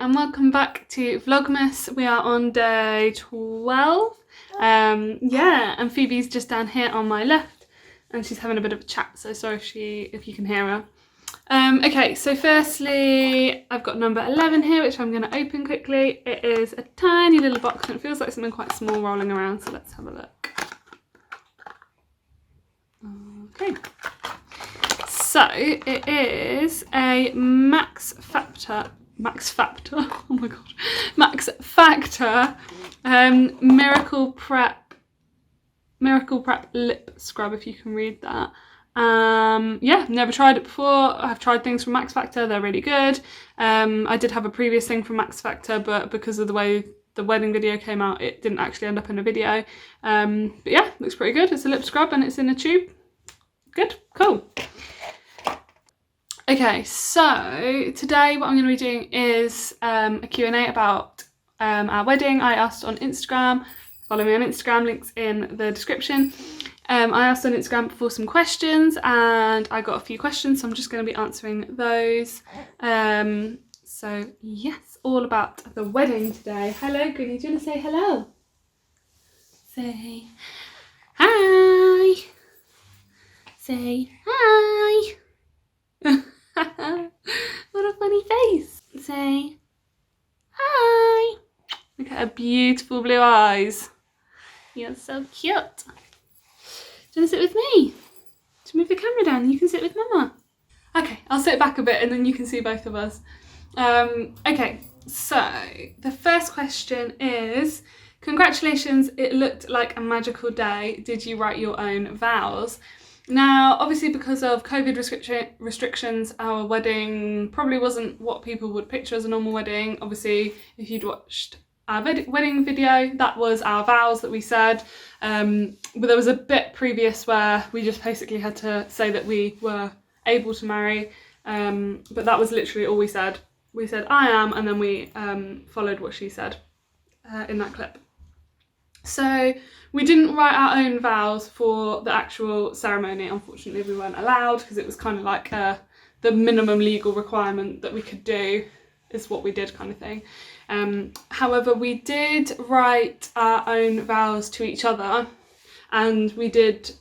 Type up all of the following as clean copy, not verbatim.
and welcome back to Vlogmas. We are on day 12. Yeah, and Phoebe's just down here on my left and she's having a bit of a chat, so sorry if you can hear her. Okay, so firstly I've got number 11 here, which I'm going to open quickly. It is a tiny little box and it feels like something quite small rolling around, so let's have a look. Okay. So it is a Max Factor, oh my god, Max Factor Miracle Prep lip scrub, if you can read that. Yeah, never tried it before. I've tried things from Max Factor, they're really good. I did have a previous thing from Max Factor, but because of the way the wedding video came out, it didn't actually end up in a video. But yeah, looks pretty good. It's a lip scrub and it's in a tube. Good, cool. Okay, so today what I'm going to be doing is a Q&A about our wedding. I asked on Instagram, follow me on Instagram, links in the description. I asked on Instagram for some questions and I got a few questions, so I'm just going to be answering those. So yes, all about the wedding today. Hello, Goody, do you want to say hello? Say hi. Say hi. What a funny face. Say hi. Look at her beautiful blue eyes. You're so cute. Do you want to sit with me? To move the camera down and you can sit with Mama. Okay, I'll sit back a bit and then you can see both of us. Okay, so the first question is, congratulations, it looked like a magical day. Did you write your own vows? Now, obviously because of COVID restrictions, our wedding probably wasn't what people would picture as a normal wedding. Obviously, if you'd watched our wedding video, that was our vows that we said. But there was a bit previous where we just basically had to say that we were able to marry. But that was literally all we said. We said, I am, and then we followed what she said in that clip. So we didn't write our own vows for the actual ceremony. Unfortunately, we weren't allowed because it was kind of like the minimum legal requirement that we could do is what we did, kind of thing. However, we did write our own vows to each other and we did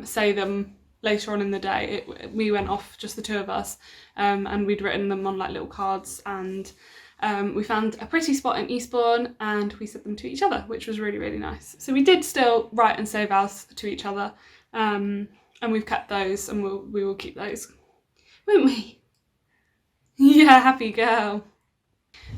say them later on in the day. We went off, just the two of us, and we'd written them on like little cards, and we found a pretty spot in Eastbourne and we said them to each other, which was really, really nice. So we did still write and say vows to each other, and we've kept those and we will keep those, won't we? Yeah, happy girl.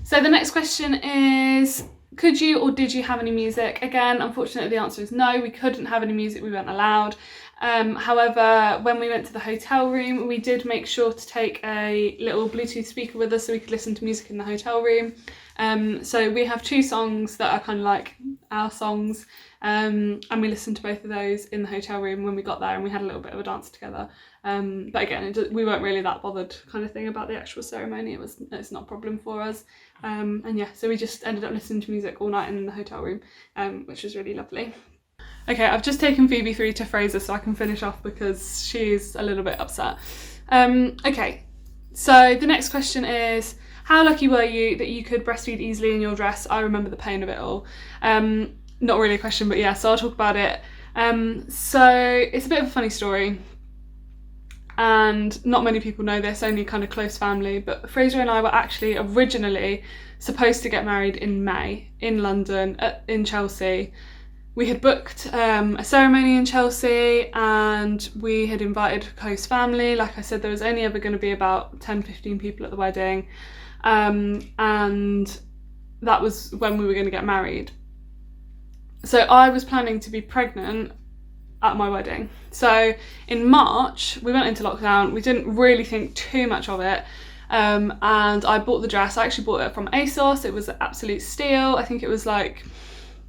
So the next question is, could you or did you have any music? Again, unfortunately the answer is no, we couldn't have any music, we weren't allowed. However, when we went to the hotel room, we did make sure to take a little Bluetooth speaker with us so we could listen to music in the hotel room. So we have two songs that are kind of like our songs, and we listened to both of those in the hotel room when we got there, and we had a little bit of a dance together. But again, we weren't really that bothered, kind of thing, about the actual ceremony. It's not a problem for us. And yeah, so we just ended up listening to music all night in the hotel room, which was really lovely. Okay, I've just taken Phoebe through to Fraser so I can finish off because she's a little bit upset. Okay, so the next question is, how lucky were you that you could breastfeed easily in your dress? I remember the pain of it all. Not really a question, but yeah, so I'll talk about it. So it's a bit of a funny story, and not many people know this, only kind of close family, but Fraser and I were actually originally supposed to get married in May in London, in Chelsea. We had booked a ceremony in Chelsea and we had invited close family. Like I said, there was only ever going to be about 10-15 people at the wedding, and that was when we were going to get married. So I was planning to be pregnant at my wedding. So in March, we went into lockdown. We didn't really think too much of it. And I bought the dress. I actually bought it from ASOS. It was an absolute steal. I think it was like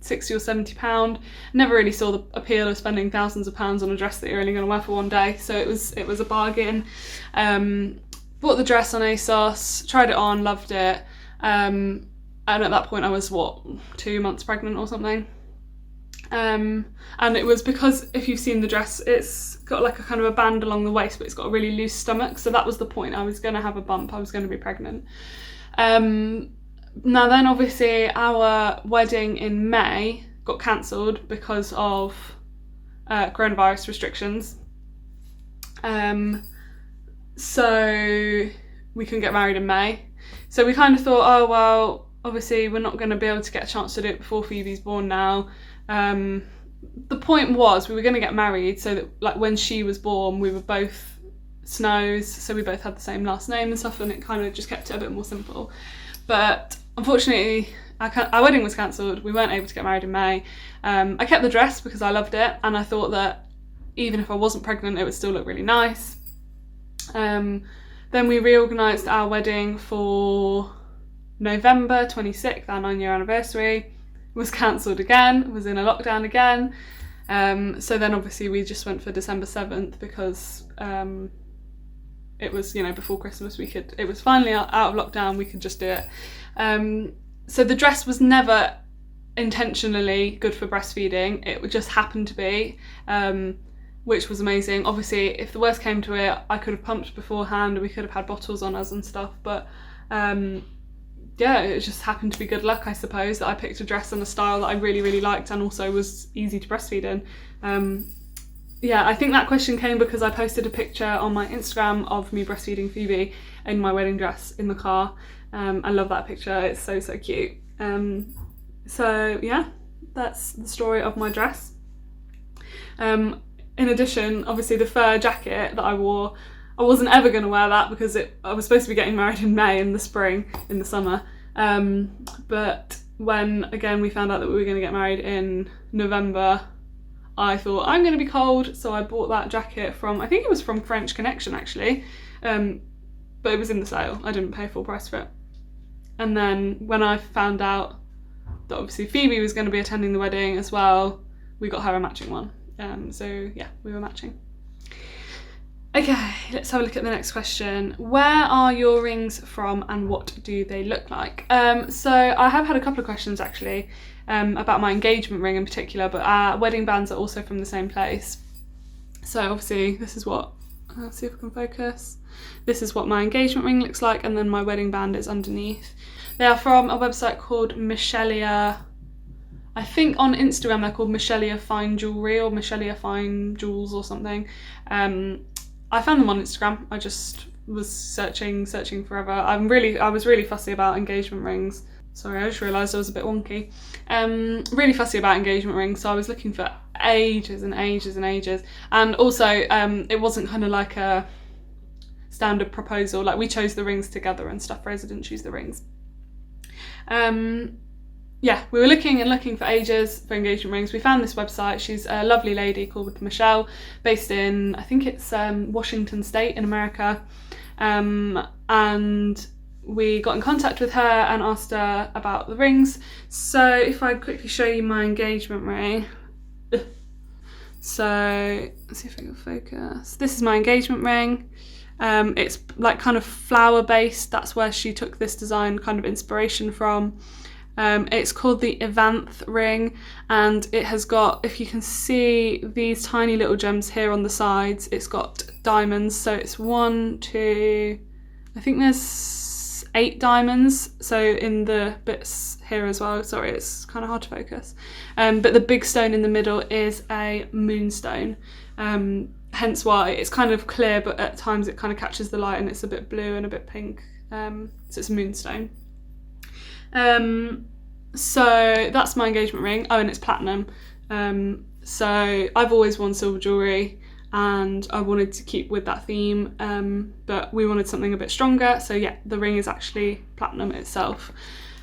£60 or £70. Never really saw the appeal of spending thousands of pounds on a dress that you're only going to wear for one day. So it was a bargain. Bought the dress on ASOS, tried it on, loved it. And at that point I was, 2 months pregnant or something. And it was because, if you've seen the dress, it's got like a kind of a band along the waist, but it's got a really loose stomach. So that was the point. I was going to have a bump. I was going to be pregnant. Now then, obviously our wedding in May got cancelled because of coronavirus restrictions. So we couldn't get married in May. So we kind of thought, oh well, obviously we're not going to be able to get a chance to do it before Phoebe's born now. The point was we were going to get married so that like when she was born we were both Snows, so we both had the same last name and stuff, and it kind of just kept it a bit more simple. But unfortunately our wedding was cancelled. We weren't able to get married in May. I kept the dress because I loved it, and I thought that even if I wasn't pregnant it would still look really nice. Then we reorganised our wedding for November 26th, our 9-year anniversary. It was cancelled again, was in a lockdown again. So then obviously we just went for December 7th because it was, you know, before Christmas. It was finally out of lockdown, we could just do it. So the dress was never intentionally good for breastfeeding, it just happened to be, which was amazing. Obviously if the worst came to it I could have pumped beforehand, we could have had bottles on us and stuff, but yeah, it just happened to be good luck, I suppose, that I picked a dress and a style that I really, really liked and also was easy to breastfeed in. Yeah, I think that question came because I posted a picture on my Instagram of me breastfeeding Phoebe in my wedding dress in the car. I love that picture, it's so, so cute. So yeah, that's the story of my dress. In addition, obviously the fur jacket that I wore, I wasn't ever going to wear that because I was supposed to be getting married in May, in the spring, in the summer. But when, again, we found out that we were going to get married in November, I thought, I'm going to be cold, so I bought that jacket from, I think it was from French Connection actually, but it was in the sale. I didn't pay full price for it. And then when I found out that obviously Phoebe was going to be attending the wedding as well, we got her a matching one. So yeah, we were matching. Okay, let's have a look at the next question. Where are your rings from and what do they look like? So I have had a couple of questions actually about my engagement ring in particular, but our wedding bands are also from the same place. So obviously this is what, let's see if I can focus. This is what my engagement ring looks like, and then my wedding band is underneath. They are from a website called Michelia. I think on Instagram they're called Michelia Fine Jewelry or Michelia Fine Jewels or something. I found them on Instagram. I just was searching forever. I was really fussy about engagement rings. Sorry, I just realised I was a bit wonky. Really fussy about engagement rings, so I was looking for ages and ages and ages. And also, it wasn't kind of like a standard proposal. Like we chose the rings together and stuff. Fraser didn't choose the rings. Yeah, we were looking for ages for engagement rings. We found this website. She's a lovely lady called Michelle, based in, I think it's Washington State in America. And we got in contact with her and asked her about the rings. So if I quickly show you my engagement ring. So let's see if I can focus. This is my engagement ring. It's like kind of flower based. That's where she took this design kind of inspiration from. It's called the Evanth ring, and it has got, if you can see these tiny little gems here on the sides, it's got diamonds. So it's 1, 2, I think there's 8 diamonds. So in the bits here as well, sorry, it's kind of hard to focus. But the big stone in the middle is a moonstone. Hence why it's kind of clear, but at times it kind of catches the light and it's a bit blue and a bit pink. So it's a moonstone. So that's my engagement ring. Oh, and it's platinum. So I've always worn silver jewellery and I wanted to keep with that theme, but we wanted something a bit stronger. So yeah, the ring is actually platinum itself.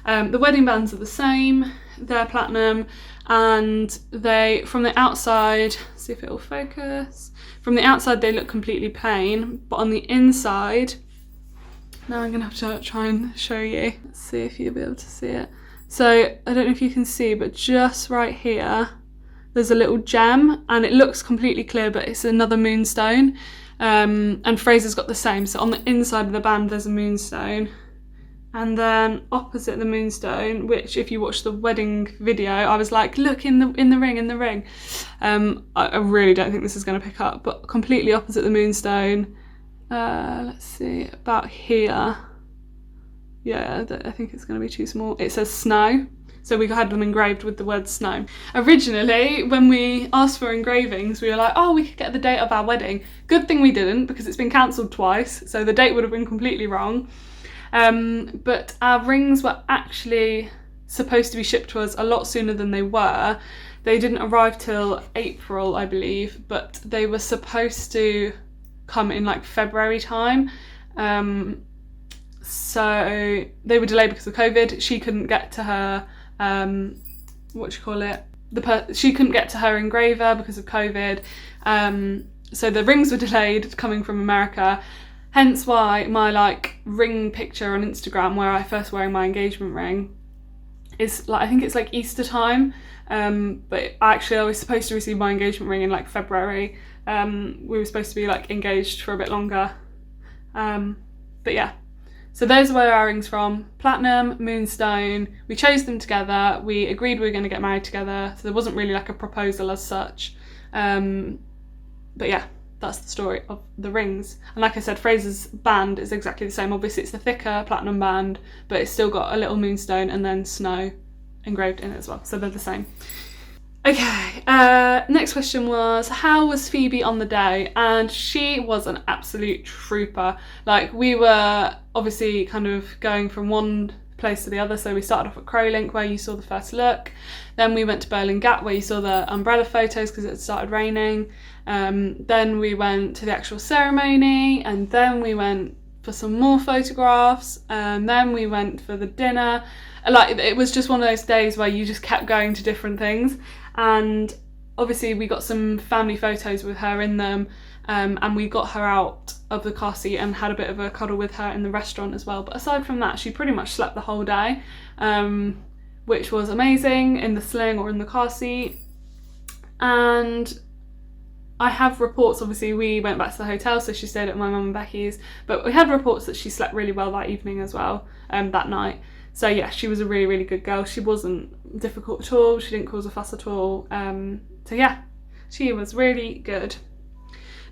The wedding bands are the same. They're platinum, and they, from the outside, see if it will focus. From the outside they look completely plain, but on the inside, now I'm gonna have to try and show you. Let's see if you'll be able to see it. So I don't know if you can see, but just right here, there's a little gem and it looks completely clear, but it's another moonstone. And Fraser's got the same. So on the inside of the band, there's a moonstone. And then opposite the moonstone, which if you watch the wedding video, I was like, look in the ring. I really don't think this is gonna pick up, but completely opposite the moonstone, let's see, about here, Yeah, I think it's going to be too small. It says snow. So we had them engraved with the word snow. Originally, when we asked for engravings, we were like, oh, we could get the date of our wedding. Good thing we didn't, because it's been cancelled twice, so the date would have been completely wrong. But our rings were actually supposed to be shipped to us a lot sooner than they were. They didn't arrive till April, I believe, but they were supposed to come in like February time. So they were delayed because of COVID. She couldn't get to her she couldn't get to her engraver because of COVID, so the rings were delayed coming from America, hence why my like ring picture on Instagram where I first wearing my engagement ring is like, I think it's like Easter time, but actually I was supposed to receive my engagement ring in like February. We were supposed to be like engaged for a bit longer, but yeah. So those were our rings from, platinum, moonstone. We chose them together. We agreed we were going to get married together. So there wasn't really like a proposal as such. But yeah, that's the story of the rings. And like I said, Fraser's band is exactly the same. Obviously it's the thicker platinum band, but it's still got a little moonstone and then snow engraved in it as well. So they're the same. Okay, next question was, how was Phoebe on the day? And she was an absolute trooper. Like, we were obviously kind of going from one place to the other. So we started off at Crowlink where you saw the first look. Then we went to Berlin Gap where you saw the umbrella photos because it had started raining. Then we went to the actual ceremony, and then we went for some more photographs, and then we went for the dinner. Like, it was just one of those days where you just kept going to different things. And obviously we got some family photos with her in them, and we got her out of the car seat and had a bit of a cuddle with her in the restaurant as well. But aside from that, she pretty much slept the whole day, which was amazing, in the sling or in the car seat. And I have reports, obviously we went back to the hotel, so she stayed at my mum and Becky's, but we had reports that she slept really well that evening as well, that night. So yeah, she was a really, really good girl. She wasn't difficult at all. She didn't cause a fuss at all. So yeah, she was really good.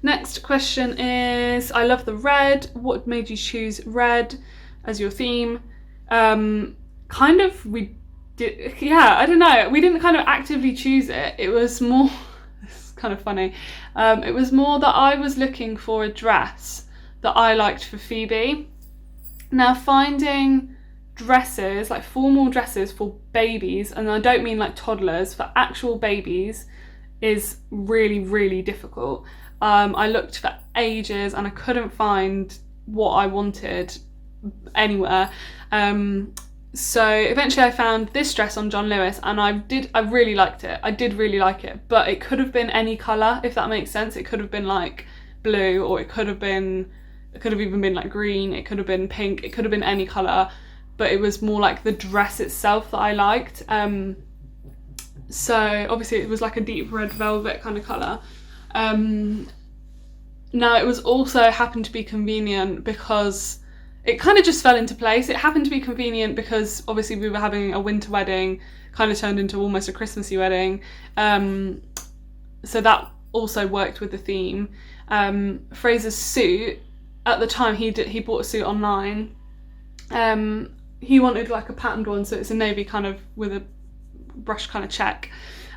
Next question is, I love the red. What made you choose red as your theme? I don't know. We didn't kind of actively choose it. It was more, it's kind of funny. It was more that I was looking for a dress that I liked for Phoebe. Now, finding dresses, like formal dresses for babies, and I don't mean like toddlers, for actual babies, is really, really difficult. I looked for ages and I couldn't find what I wanted anywhere. So eventually I found this dress on John Lewis, and I really liked it. I did really like it, but it could have been any colour, if that makes sense. It could have been like blue, or it could have even been like green, it could have been pink, it could have been any colour. But it was more like the dress itself that I liked. So obviously it was like a deep red velvet kind of colour. Now it was also happened to be convenient because it kind of just fell into place. It happened to be convenient because obviously we were having a winter wedding, kind of turned into almost a Christmassy wedding. So that also worked with the theme. Fraser's suit, at the time he bought a suit online. He wanted like a patterned one, so it's a navy kind of with a brush kind of check,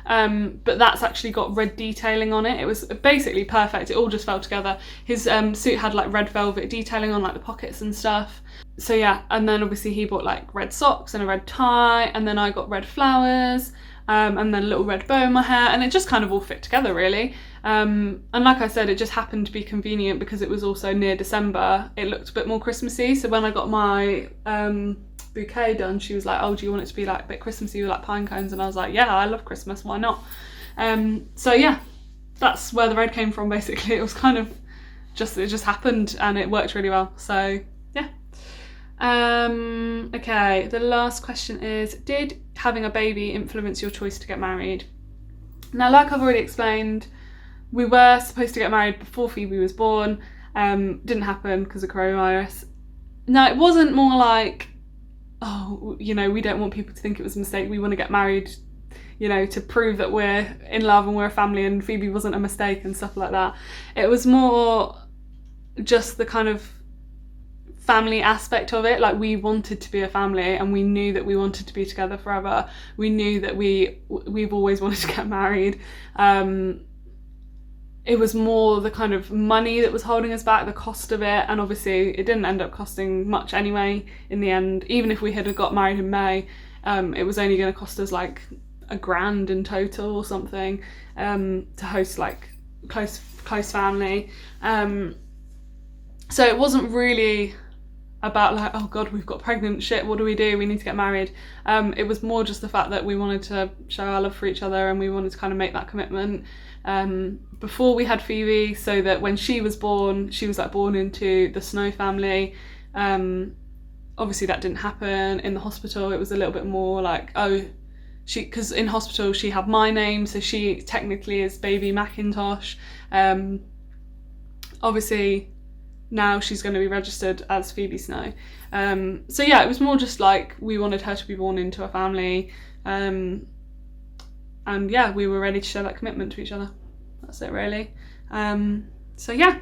but that's actually got red detailing on it. It was basically perfect. It all just fell together. His suit had like red velvet detailing on like the pockets and stuff. So yeah, and then obviously he bought like red socks and a red tie, and then I got red flowers, and then a little red bow in my hair, and it just kind of all fit together really. And like I said, it just happened to be convenient because it was also near December. It looked a bit more Christmassy, so when I got my bouquet done, she was like, oh, do you want it to be like a bit Christmassy with like pine cones? And I was like, yeah, I love Christmas, why not? So yeah, that's where the red came from basically. It was kind of it just happened and it worked really well, so yeah. Okay, the last question is, did having a baby influence your choice to get married? Now, like I've already explained, we were supposed to get married before Phoebe was born. Didn't happen because of coronavirus. Now, it wasn't more like, oh, you know, we don't want people to think it was a mistake. We want to get married, you know, to prove that we're in love and we're a family and Phoebe wasn't a mistake and stuff like that. It was more just the kind of family aspect of it. Like, we wanted to be a family, and we knew that we wanted to be together forever. We knew that we've always wanted to get married. It was more the kind of money that was holding us back, the cost of it, and obviously it didn't end up costing much anyway in the end. Even if we had got married in May, it was only going to cost us like $1,000 in total or something, to host like close family. So it wasn't really about like, oh god, we've got pregnant, shit, what do? We need to get married. It was more just the fact that we wanted to show our love for each other, and we wanted to kind of make that commitment before we had Phoebe, so that when she was born, she was like born into the Snow family. Obviously that didn't happen in the hospital. It was a little bit more like, oh, because in hospital she had my name, so she technically is baby Macintosh. Obviously now she's going to be registered as Phoebe Snow. So yeah, it was more just like we wanted her to be born into a family, and yeah, we were ready to show that commitment to each other. That's it really. So yeah,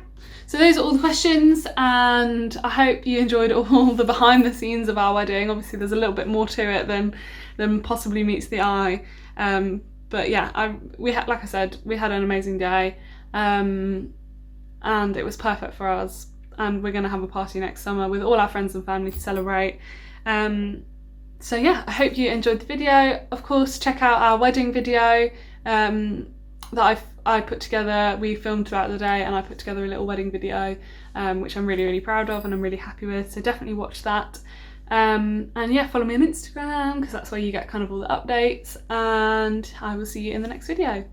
so those are all the questions, and I hope you enjoyed all the behind the scenes of our wedding. Obviously there's a little bit more to it than possibly meets the eye, but yeah, we had, like I said, we had an amazing day, and it was perfect for us, and we're going to have a party next summer with all our friends and family to celebrate. So yeah, I hope you enjoyed the video. Of course, check out our wedding video that I put together. We filmed throughout the day, and I put together a little wedding video, which I'm really proud of and I'm really happy with, so definitely watch that. And yeah, follow me on Instagram, because that's where you get kind of all the updates, and I will see you in the next video.